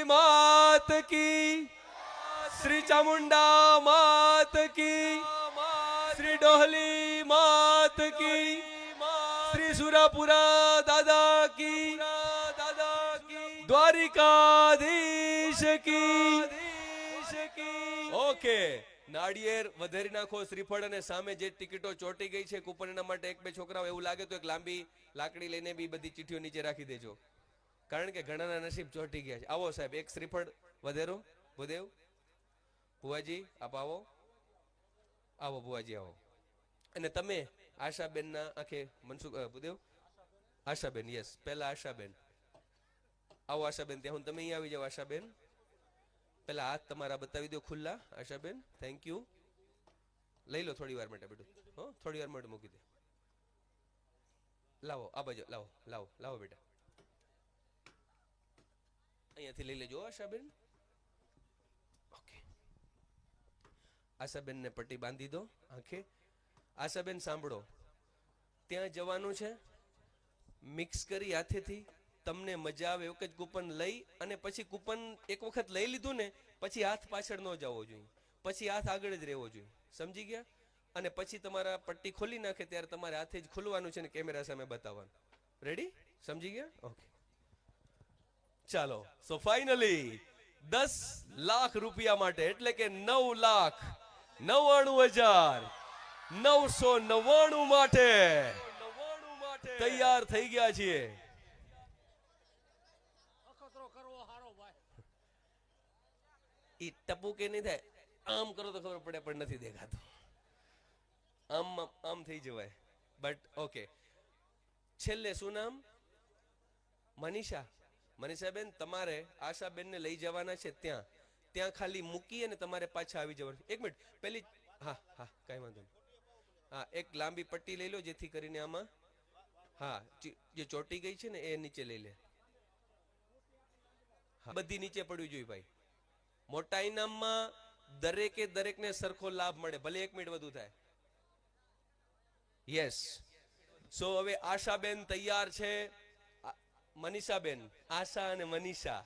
मात की, श्री चामुंडा मात की, श्री डोहली मात की, श्री सुरापुरा दादा की, द्वारिकाधीश की. ओके, નાળિયેર વધારી નાખો, શ્રીફળ અને સામે જે ટિકિટો ચોટી ગઈ છે કૂપન એના માટે એક બે છોકરાઓ એવું લાગે તો એક લાંબી લાકડી લઈને બી બધી ચીઠીઓ નીચે રાખી દેજો, કારણ કે ઘણાના નસીબ ચોટી ગયા છે. આવો સાહેબ, એક શ્રીફળ વધેરો. ભૂદેવ, ભુવાજી આપ આવો, આવો ભુવાજી આવો. અને તમે આશાબેન ના આંખે મનસુખ ભૂદેવ, આશાબેન, યસ, પહેલા આશાબેન આવો. આશાબેન ત્યાં હું, તમે અહીં આવી જાઓ. આશાબેન પેલા હાથ તમારા બતાવી દો ખુલ્લા. Ashaben thank you. લઈ લો થોડી વાર માટે બેટું, હો થોડી વાર માટે મૂકી દે. લાવો આ બાજુ, લાવો લાવો લાવો બેટા, અહીંયાથી લઈ લેજો આશાબેન. ઓકે, આશાબેન ને પટ્ટી બાંધી દો આંખે. આશાબેન સાંભળો, ત્યાં જવાનું છે, મિક્સ કરી હાથેથી, તમને મજા આવે એવું જ કૂપન લઈ અને પછી કૂપન એક વખત લઈ લીધું ને પછી હાથ પાછળ ન જવો જોઈએ, પછી હાથ આગળ જ રહેવો જોઈએ, સમજી ગયા? અને પછી તમારા પટ્ટી ખોલી નાખે ત્યારે તમારે હાથે જ ખોલવાનું છે ને કેમેરા સામે બતાવવાનું. રેડી? સમજી ગયા? ઓકે, ચાલો. સો ફાઇનલી 10 લાખ રૂપિયા માટે, એટલે કે 9,99,999 માટે તૈયાર થઈ ગયા છીએ. ઈ ટપુ કે નહીં થાય, આમ કરો તો ખબર પડે પણ નથી દેખાતું, આમ આમ થઈ જવાય. બટ ઓકે, છેલ્લે શું નામ? મનીષા. મનીષાબેન, તમારે આશાબેન ને લઈ જવાના છે ત્યાં, ત્યાં ખાલી મૂકી અને તમારે પાછા આવી જવાનું. એક મિનિટ પેલી, હા હા કઈ વાંધો નહીં. હા, એક લાંબી પટ્ટી લઈ લો જેથી કરીને આમાં, હા જે ચોટી ગઈ છે ને એ નીચે લઈ લે. બધી નીચે પડવી જોઈએ ભાઈ. મોટા ઇનામમાં દરેકે દરેકને સરખો લાભ મળે, ભલે 1 મિનિટ વધુ થાય. યસ. સો હવે આશાબેન તૈયાર છે. મનીષાબેન, આશા અને મનીષા,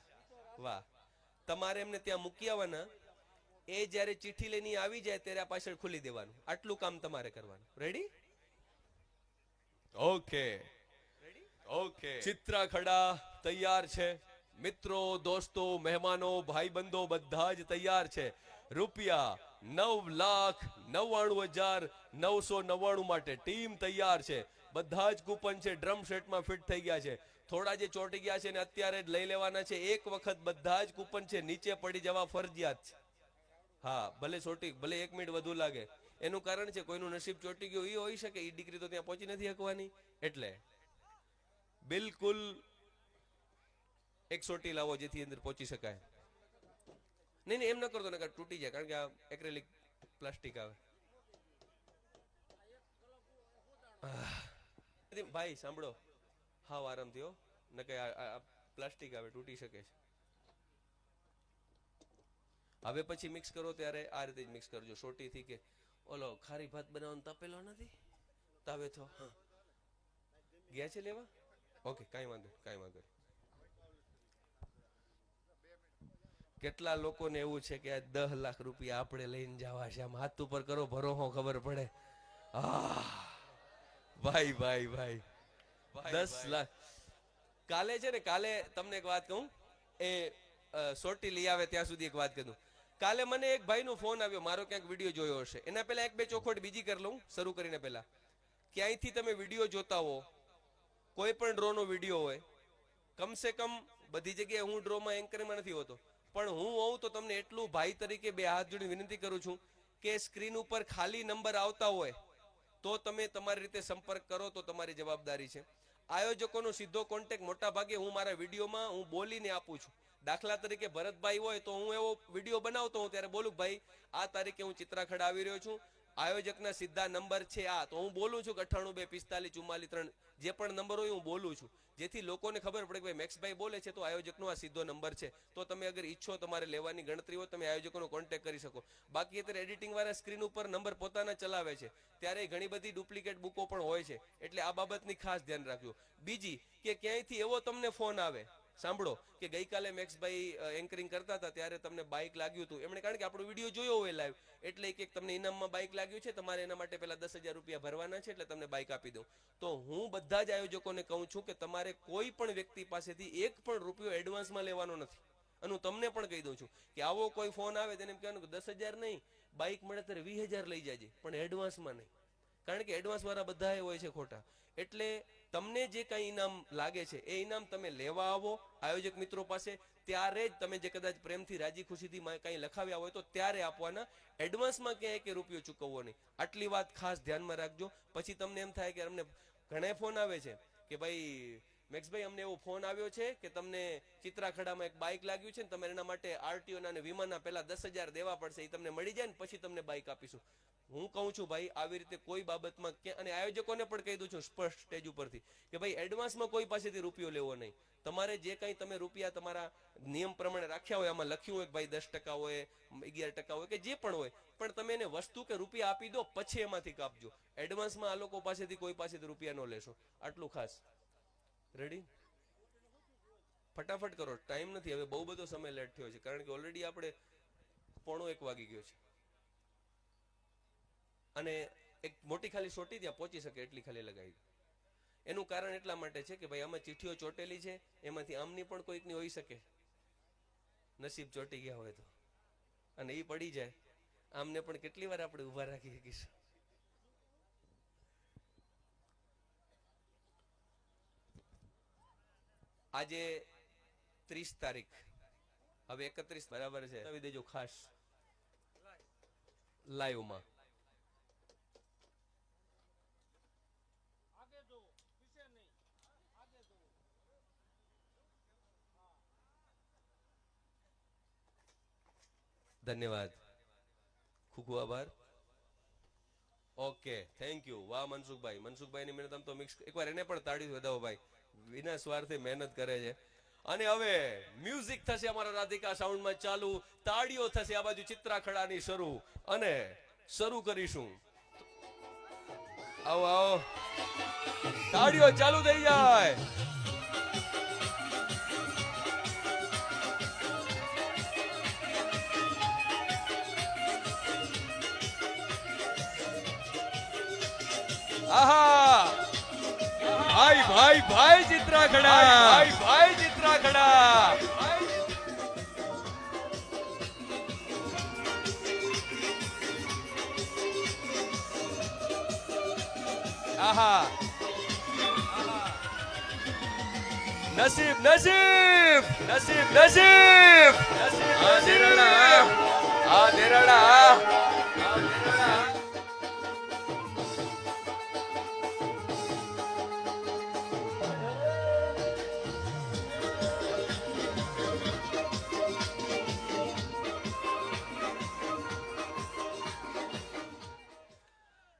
વાહ. તમારે એમને ત્યાં મૂકી આવવાના, એ જયારે ચિઠ્ઠી લઈને આવી જાય ત્યારે આ પાછળ ખોલી દેવાનું, આટલું કામ તમારે કરવાનું. રેડી? Okay okay. ચિત્રાખડા તૈયાર છે. મિત્રો, દોસ્તો, મહેમાનો, ભાઈબંધો બધા જ તૈયાર છે. રૂપિયા 9,99,999 માટે ટીમ તૈયાર છે. બધા જ કૂપન છે, ડ્રમ સેટમાં ફિટ થઈ ગયા છે. થોડા જે ચોટી ગયા છે ને અત્યારે જ લઈ લેવાના છે. એક વખત બધા જ કૂપન છે, નીચે પડી જવા ફરજિયાત છે. હા, ભલે ચોટી, ભલે 1 મિનિટ વધુ લાગે, એનું કારણ છે કોઈનું નસીબ ચોટી ગયું એ હોઈ શકે, એ દીકરી તો ત્યાં પહોંચી નથી શકવાની, એટલે બિલકુલ એક સોટી લાવો જેથી અંદર પહોંચી શકાય. નહીં નહીં, એમ ન કરતો નકર તૂટી જાય, કારણ કે આ એક્રેલિક પ્લાસ્ટિક આવે. ભાઈ સાંભળો, હાવ આરામથી હો, નકર આ પ્લાસ્ટિક આવે, તૂટી શકે છે. હવે પછી મિક્સ કરો ત્યારે આ રીતે જ મિક્સ કરજો, સોટીથી. કે ઓલો ખારી ભાત બનાવવાનો તપેલો નથી, તાવે તો હા ગયા છે લેવા. ઓકે, કાંઈ વાંધો કાંઈ વાંધો. કેટલા લોકોને એવું છે કે આ 10 લાખ રૂપિયા આપણે લઈને જવા છે, આમ હાથ ઉપર કરો ભરોહો, ખબર પડે. ભાઈ ભાઈ ભાઈ 10 લાખ. કાલે છે ને, કાલે તમને એક વાત કહું, એ સોટી લઈ આવે ત્યાં સુધી એક વાત કહું. કાલે મને એક ભાઈનો ફોન આવ્યો, મારો ક્યાંક વિડીયો જોયો હશે. એના પહેલા 1-2 ચોખવટ બીજી કરી લઉં શરૂ કરીને પહેલા. ક્યાંયથી તમે વિડીયો જોતા હો, કોઈ પણ ડ્રોનો વિડીયો હોય, કમસે કમ બધી જગ્યાએ હું ડ્રોમાં એન્કરિંગમાં નથી હોતો, પણ હું હોઉં તો તમને એટલું ભાઈ તરીકે 2 હાથ જોડી વિનંતી કરું છું કે સ્ક્રીન ઉપર ખાલી નંબર આવતા હોય તો તમે તમારી રીતે સંપર્ક કરો, તો તમારી જવાબદારી છે. આયોજકોનો સીધો કોન્ટેક્ટ મોટા ભાગે હું મારા વિડીયોમાં હું બોલીને આપું છું. દાખલા તરીકે ભરતભાઈ હોય તો હું એવો વિડીયો બનાવતો હું ત્યારે બોલું, ભાઈ આ તારીખે હું ચિત્રાખડા આવી રહ્યો છું, આયોજકના સીધા નંબર છે આ, તો હું બોલું છું કે 98 2 45 44 3, જે પણ નંબર હોય હું બોલું છું, જેથી લોકોને ખબર પડે કે ભાઈ મેક્સભાઈ બોલે છે તો આયોજકનો આ સીધો નંબર છે. તો તમે અગર ઈચ્છો તમારે લેવાની ગણતરી હોય, તમે આયોજકોનો કોન્ટેક્ટ કરી શકો. બાકી અત્યારે એડિટિંગ વાળા સ્ક્રીન ઉપર નંબર પોતાના ચલાવે છે, ત્યારે ઘણી બધી ડુપ્લિકેટ બુકો પણ હોય છે, એટલે આ બાબતની ખાસ ધ્યાન રાખજો. બીજી કે ક્યાંયથી એવો તમને ફોન આવે સાંભળો કે ગઈકાલે મેક્સભાઈ એન્કરિંગ કરતા હતા ત્યારે તમને બાઇક લાગ્યું હતું એમણે, કારણ કે આપણો વિડીયો જોયો હોય લાઈવ, એટલે એક તમને ઇનામમાં બાઇક લાગ્યું છે, તમારે એના માટે પહેલા 10,000 રૂપિયા ભરવાના છે, એટલે તમને બાઇક આપી દઉં. તો હું બધા જ આયોજકોને કહું છું કે તમારે કોઈ પણ વ્યક્તિ પાસેથી એક પણ રૂપિયો એડવાન્સમાં લેવાનો નથી. અને હું તમને પણ કહી દઉં છું કે આવો કોઈ ફોન આવે તેને એમ કહેવાનું કે 10,000 નહીં, બાઇક મળે ત્યારે 20,000 લઈ જાજે, પણ એડવાન્સમાં નહીં. કારણ કે એડવાન્સ વાળા બધા હોય છે ખોટા. એટલે તમને જે કઈ ઇનામ લાગે છે એ ઇનામ તમે લેવા આવો આયોજક મિત્રો પાસે, ત્યારે જ તમે જે કદાચ પ્રેમથી રાજી ખુશીથી કઈ લખાવ્યા હોય તો ત્યારે આપવાના, એડવાન્સમાં ક્યાંય કે રૂપિયો ચૂકવવો નહીં. આટલી વાત ખાસ ધ્યાનમાં રાખજો. પછી તમને એમ થાય કે અમને ઘણા ફોન આવે છે કે ભાઈ મેક્સભાઈ અમને એવો ફોન આવ્યો છે કે તમને ચિત્રાખડામાં એક બાઇક લાગ્યું છે ને તમારે એના માટે આરટીઓ ના વીમાના પહેલા 10,000 દેવા પડશે, એ તમને મળી જાય ને પછી તમને બાઇક આપીશું. હું કહું છું ભાઈ આવી રીતે કોઈ બાબતમાં અને આયોજકોને પણ કહી દઉં છું સ્પષ્ટ સ્ટેજ ઉપરથી કે ભાઈ એડવાન્સમાં કોઈ પાસેથી રૂપિયો લેવો નહીં. તમારે જે કંઈ તમે રૂપિયા તમારા નિયમ પ્રમાણે રાખ્યા હોય, આમાં લખ્યું હોય કે ભાઈ 10% હોય, 11% હોય કે જે પણ હોય, પણ તમે એને વસ્તુ કે રૂપિયા આપી દો પછી એમાંથી કાપજો. એડવાન્સમાં આ લોકો પાસેથી કોઈ પાસેથી રૂપિયા ન લેશો. આટલું ખાસ. રેડી? ફટાફટ કરો, ટાઈમ નથી હવે, બહુ બધો સમય લેટ થયો છે, કારણ કે ઓલરેડી આપણે 1:45 વાગી ગયો છે. અને એક મોટી ખાલી સોટી ત્યાં પહોંચી શકે એટલી ખાલી લગાવી. એનું કારણ એટલા માટે છે કે ભાઈ આમાં ચીઠીઓ ચોટેલી છે, એમાંથી આમની પણ કોઈકની હોઈ શકે, નસીબ ચોટી ગયા હોય તો, અને એ પડી જાય આમને પણ કેટલી વાર આપણે ઉભા રાખી શકીશું. આજે 30 તારીખ, હવે 31 બરાબર છે, આવી દેજો ખાસ લાઈવમાં. ધન્યવાદ, ખૂબ ખૂબ આભાર. Okay, thank you. વાહ મનસુખભાઈ, મનસુખભાઈ ની મહેનત આમ તો મિક્સ, એકવાર એને પણ તાળી વધાવો ભાઈ, વિના સ્વાર્થે મહેનત કરે છે. અને હવે મ્યુઝિક થશે અમારા રાધિકા સાઉન્ડમાં ચાલુ, તાળીઓ થશે આ બાજુ ચિત્રાખડાની શરૂ, અને શરૂ કરીશું. આવો આવો, તાળીઓ ચાલુ થઈ જાય. આહા, ભાઈ ભાઈ ભાઈ ચિત્રાખડા, ભાઈ ભાઈ ચિત્રાખડા. આહા, નસીબ નસીબ નસીબ નસીબ નસીબ, આ દેરાડા, આ દેરાડા.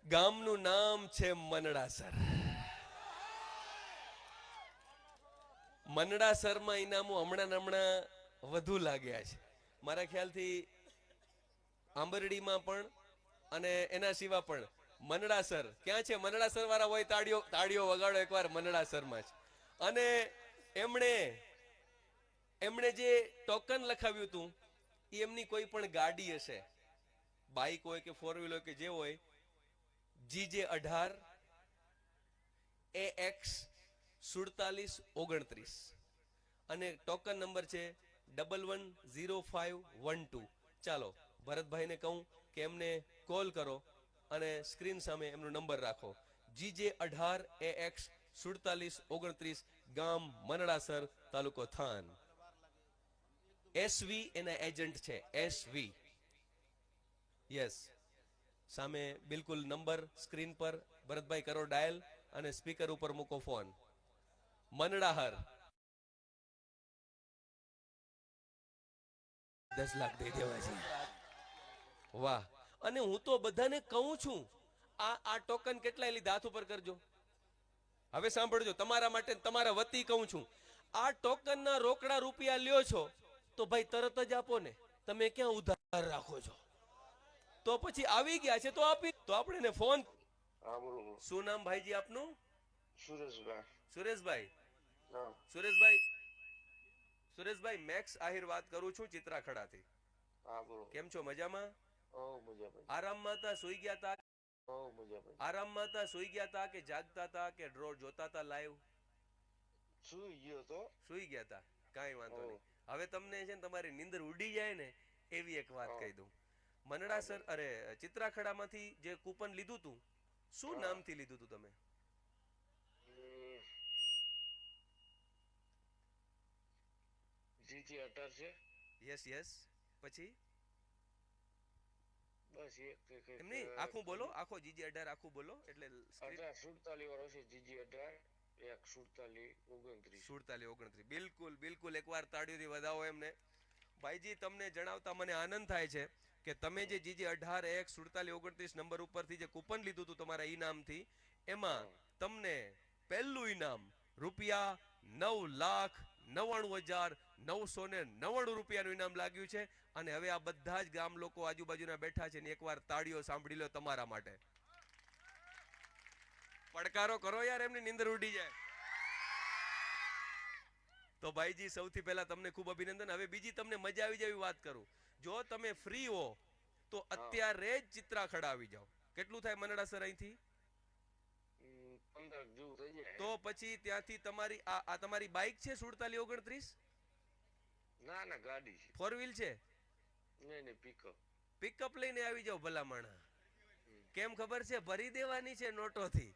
ગામનું નામ છે મનડાસર. મનડાસરમાં ઇનામો હમણાં વધુ લાગ્યા છે મારા ખ્યાલથી, આંબરડીમાં પણ અને એના સિવાય પણ. મનડાસર ક્યાં છે? મનડાસર વાળા હોય તાળીઓ તાળીઓ વગાડો એકવાર મનડાસરમાં જ. અને એમણે જે ટોકન લખાવ્યું હતું એ એમની કોઈ પણ ગાડી હશે, બાઇક હોય કે 4 વ્હીલર કે જે હોય, GJ18 AX 4729, અને ટોકન નંબર છે 110512. ચાલો ભરતભાઈને કહું કે એમને કોલ કરો અને સ્ક્રીન સામે એમનો નંબર રાખો. GJ18 AX 4729, ગામ મનડાસર, તાલુકો થાન. SV એના એજન્ટ છે, SV. યસ, સામે બિલકુલ નંબર સ્ક્રીન પર. ભરતભાઈ કરો ડાયલ અને સ્પીકર ઉપર મૂકો ફોન. મનડાહર 10 લાખ દઈ દેવા છે. વાહ. અને હું તો બધાને કહું છું, આ ટોકન કેટલાય લીધા હાથ ઉપર કરજો. હવે સાંભળજો, તમારા માટે તમારા વતી કહું છું, આ ટોકન ના રોકડા રૂપિયા લ્યો છો તો ભાઈ તરત જ આપો ને, તમે ક્યાં ઉધાર રાખો છો? તો પછી આવી ગયા છે તો આપી, તો આપણે એને ફોન. શું નામ ભાઈજી આપનું? સુરેશભાઈ. સુરેશભાઈ. હા. સુરેશભાઈ, સુરેશભાઈ મેક્સ આહિર વાત કરું છું ચિત્રાખડાથી. હા બોલો. કેમ છો? મજામાં? મજામાં. આરામમાં હતા, સુઈ ગયા હતા? મજામાં. આરામમાં હતા, સુઈ ગયા હતા કે જાગતા હતા કે ડ્રો જોતા હતા લાઈવ? સુઈ ગયો તો. સુઈ ગયા હતા. કાંઈ વાંધો નહીં. હવે તમને છે ને તમારી નીંદર ઉડી જાય ને એવી એક વાત કહી દઉં. મનડાસર અરે ચિત્રાખડામાંથી જે કૂપન લીધું તું, શું નામથી લીધું તું તમે? જીજી 18 છે. Yes yes. પછી બસ એક એમ નહીં, આખું બોલો, આખો જીજી 18 આખું બોલો એટલે 18 વાળો છે. જીજી 18 1 47 29 47 29. બિલકુલ બિલકુલ, એકવાર તાળીઓથી વધાવો એમને. ભાઈજી તમને જણાવતા મને આનંદ થાય છે કે તમે જે જીજી 18 1 47 29 નંબર ઉપરથી જે કૂપન લીધું હતું તમારા ઇનામથી, એમાં તમને પહેલું ઇનામ ₹9,99,999 રૂપિયાનું ઇનામ લાગ્યું છે. અને હવે આ બધા જ ગામ લોકો આજુબાજુના બેઠા છે ને એકવાર તાળીઓ સાંભળી લો તમારા માટે. પડકારો કરો યાર, એમની નીંદર ઉડી જાય. તો ભાઈજી સૌથી પહેલા તમને ખૂબ અભિનંદન. હવે બીજી તમને મજા આવી જાય એવી વાત કરું. જો તમે ફ્રી હો તો અત્યારે જ ચિત્રાખડા આવી જાઓ. કેટલું થાય મનડાસર અહીંથી? 15 જેવું થઈ જાય. તો પછી ત્યાંથી તમારી આ તમારી બાઇક છે 4729? ના ગાડી છે. 4 વ્હીલ છે? નહીં પિકઅપ. પિકઅપ લઈને આવી જાઓ ભલામણ. કેમ ખબર છે? ભરી દેવાની છે નોટોથી.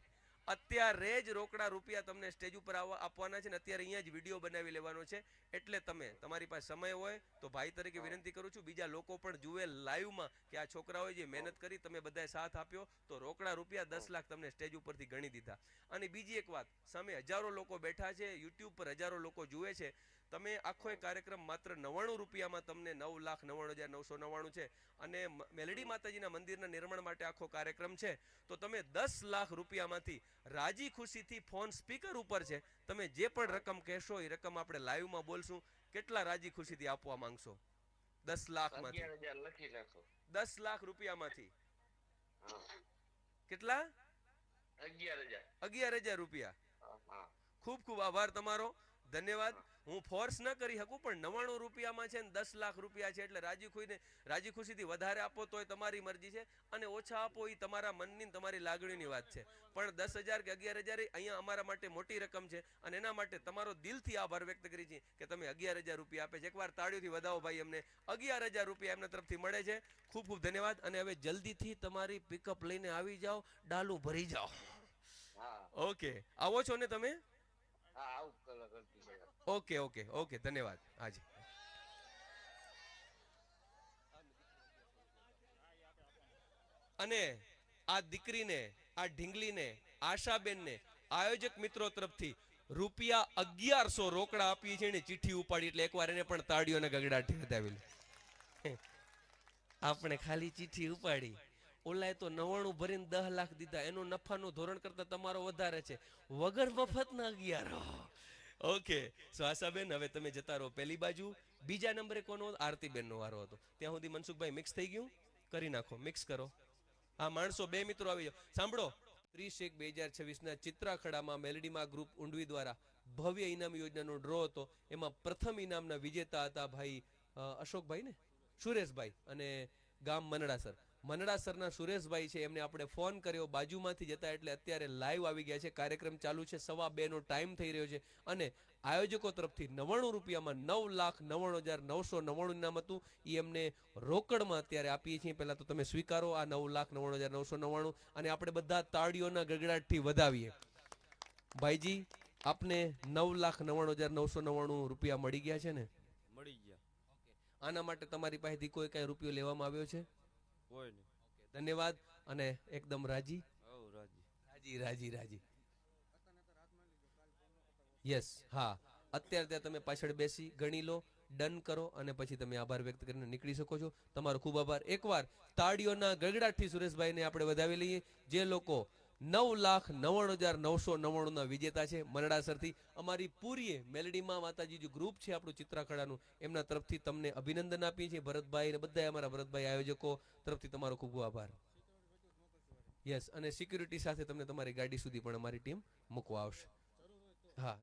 અત્યારે જ રોકડા રૂપિયા તમને સ્ટેજ ઉપર આપવાના છે ને અત્યારે અહીંયા જ વિડીયો બનાવી લેવાનો છે. એટલે તમે તમારી પાસે સમય હોય તો ભાઈ તરીકે વિનંતી કરું છું, બીજા લોકો પણ જુએ લાઈવમાં કે આ છોકરાઓએ જે મહેનત કરી, તમે બધાએ સાથ આપ્યો, તો રોકડા રૂપિયા 10 લાખ તમને સ્ટેજ ઉપરથી ગણી દીધા. અને બીજી એક વાત, સામે હજારો લોકો બેઠા છે, યુટ્યુબ પર હજારો લોકો જુએ છે. તમે આખો એક કાર્યક્રમ માત્ર 99 રૂપિયામાં તમને 9,99,999 છે. અને મેલડી માતાજીના મંદિરના નિર્માણ માટે આખો કાર્યક્રમ છે. તો તમે 10 લાખ રૂપિયામાંથી રાજી ખુશીથી ફોન સ્પીકર ઉપર છે, તમે જે પણ રકમ કહેશો એ રકમ આપણે લાઈવમાં બોલશું. કેટલા રાજી ખુશીથી આપવા માંગશો? 10 લાખમાંથી 11,000 લખી નાખો. 10 લાખ રૂપિયામાંથી કેટલા? 11,000 રૂપિયા. ખૂબ ખૂબ આભાર તમારો, ધન્યવાદ. હું ફોર્સ ન કરી શકું પણ 99 રૂપિયામાં છે ને 10 લાખ રૂપિયા છે એટલે રાજી ખુશીથી વધારે આપો તોય તમારી મરજી છે અને ઓછા આપો એ તમારા મનની તમારી લાગણીની વાત છે. પણ 10,000 કે 11,000 અહીંયા અમારા માટે મોટી રકમ છે અને એના માટે તમારો દિલથી આભાર વ્યક્ત કરી છે કે તમે 11,000 રૂપિયા આપે છે. એકવાર તાળીઓથી વધાવો ભાઈ, અમને 11,000 રૂપિયા એમના તરફથી મળે છે. ખૂબ ખૂબ ધન્યવાદ. અને હવે જલ્દીથી તમારી પિકઅપ લઈને આવી જાઓ, ડાલું ભરી જાઓ. ઓકે, આવો છો ને તમે? ઓકે ઓકે ઓકે, ધન્યવાદ. હાજી. અને આ દીકરીને, આ ઢીંગલીને, આશાબેનને આયોજક મિત્રો તરફથી ₹1100 રોકડા આપી છે ને ચિઠ્ઠી ઉપાડી, એટલે એકવાર એને પણ તાળીઓને ગગડાટી વધાવી. આપણે ખાલી ચિઠ્ઠી ઉપાડી, ઓલાએ તો 99 ભરીને 10 લાખ દીધા. એનું નફાનું ધોરણ કરતા તમારો વધારે છે. વગર મફતના 11. ઓકે, સો આશાબેન હવે તમે જતા રહો પેલી બાજુ. બીજા નંબરે કોનો? આરતીબેનનો વારો હતો. ત્યાં સુધી મનસુખભાઈ મિક્સ થઈ ગયું, કરી નાખો, મિક્સ કરો. હા માણસો, બે મિત્રો આવી જાઓ. સાંભળો, 30/1/2026 ચિત્રાખડામાં મેલડીમાં ગ્રુપ ઊંડવી દ્વારા ભવ્ય ઇનામ યોજનાનો ડ્રો હતો. એમાં પ્રથમ ઇનામના વિજેતા હતા ભાઈ અશોકભાઈ ને સુરેશભાઈ, અને ગામ મનડાસર. મનડાસરના સુરેશભાઈ છે, એમને આપણે ફોન કર્યો, બાજુમાંથી જતા એટલે અત્યારે લાઈવ આવી ગયા છે. કાર્યક્રમ ચાલુ છે, 2:15 નો ટાઈમ થઈ રહ્યો છે. અને આયોજકો તરફથી 99 રૂપિયામાં 9,99,999 ઇનામ હતું. એ એમને રોકડમાં અત્યારે આપીએ છીએ. પહેલા તો તમે સ્વીકારો આ 9,99,999 અને આપણે બધા તાળીઓના ગગડાટથી વધાવીએ. ભાઈજી, આપને 9,99,999 રૂપિયા મળી ગયા છે ને? મળી ગયા. આના માટે તમારી પાસેથી કોઈ કઈ રૂપિયો લેવામાં આવ્યો છે? કોઈ નહીં. ધન્યવાદ. અને એકદમ રાજી? રાજી રાજી રાજી. યસ, હા. અત્યારે ત્યાં તમે પાછળ બેસી ગણી લો, ડન કરો અને પછી તમે આભાર વ્યક્ત કરીને નીકળી શકો છો. તમારો ખૂબ આભાર. એકવાર તાળીઓના ગગડાટથી સુરેશભાઈને આપણે વધાવી લઈએ. જે લોકો 9,99,999 ના વિજેતા છે મનડાસરથી, અમારી પૂરી મેલડીમાં માતાજી જે ગ્રુપ છે આપણું ચિત્રાખડાનું, એમના તરફથી તમને અભિનંદન આપીએ છીએ. ભરતભાઈ અને બધા અમારા ભરતભાઈ આયોજકો તરફથી તમારો ખૂબ ખૂબ આભાર. યસ, અને સિક્યુરિટી સાથે તમને તમારી ગાડી સુધી પણ અમારી ટીમ મૂકવા આવશે. હા.